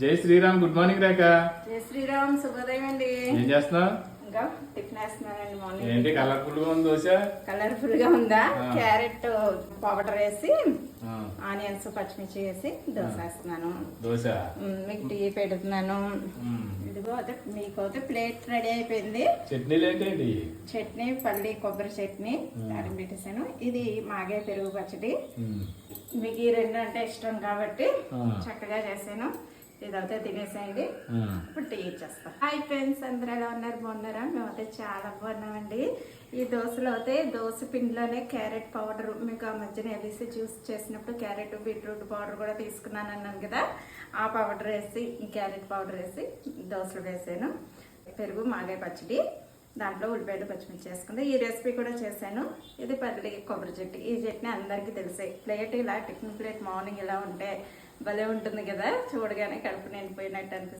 జై Sriram. Good morning రేఖ. జై శ్రీరామ్. శుభోదయం అండి. ఏం చేస్తున్నావు? ఇంకా టిఫిన్ వేస్తున్నానండి. మార్నింగ్ ఏంటి కలర్ఫుల్ గా ఉంది దోశ? కలర్ఫుల్ గా ఉందా? క్యారెట్ పౌడర్ వేసి ఆ, ఆనియన్స్ పచ్చిమిర్చి వేసి దోశ వేస్తున్నాను. దోశ. మీకు టీ పెడుతున్నాను. ఉమ్. ఇదిగో అదే మీకు అయితే ప్లేట్ రెడీ అయిపోయింది. చట్నీలు ఏంటి? చట్నీ పల్లి కొబ్బరి చట్నీ దాన్ని పెట్టేసాను. ఇది మాగే పెరుగు పచ్చడి. ఉమ్. మీకు ఈ రెండు అంటే ఇష్టం కాబట్టి ఆ. చక్కగా చేశాను. ఇదైతే తినేసేయండి. ఆ. ఇప్పుడు టీ ఇచ్చేస్తాం. హాయ్ ఫ్రెండ్స్, అందరూ ఎలా ఉన్నారు? బాగున్నారా? మేమైతే చాలా బాగున్నామండి. ఈ దోశలో అయితే దోశ పిండిలోనే క్యారెట్ పౌడర్, మీకు ఆ మధ్యన ఎలిసి జ్యూస్ చేసినప్పుడు క్యారెట్ బీట్రూట్ పౌడర్ కూడా తీసుకున్నాను అన్నాను కదా, ఆ పౌడర్ వేసి ఈ క్యారెట్ పౌడర్ వేసి దోశలు వేసాను. పెరుగు మాగే పచ్చడి, దాంట్లో ఉల్లిపాయలు పచ్చిమిర్చి వేసుకుంది. ఈ రెసిపీ కూడా చేశాను. ఇది పల్లి కొబ్బరి చట్నీ. ఈ చట్నీ అందరికీ తెలిసే. ప్లేట్ ఇలా టిఫిన్ ప్లేట్ మార్నింగ్ ఇలా ఉంటే భలే ఉంటుంది కదా, చూడగానే కడుపు నిండిపోయినట్టు అనిపిస్తుంది.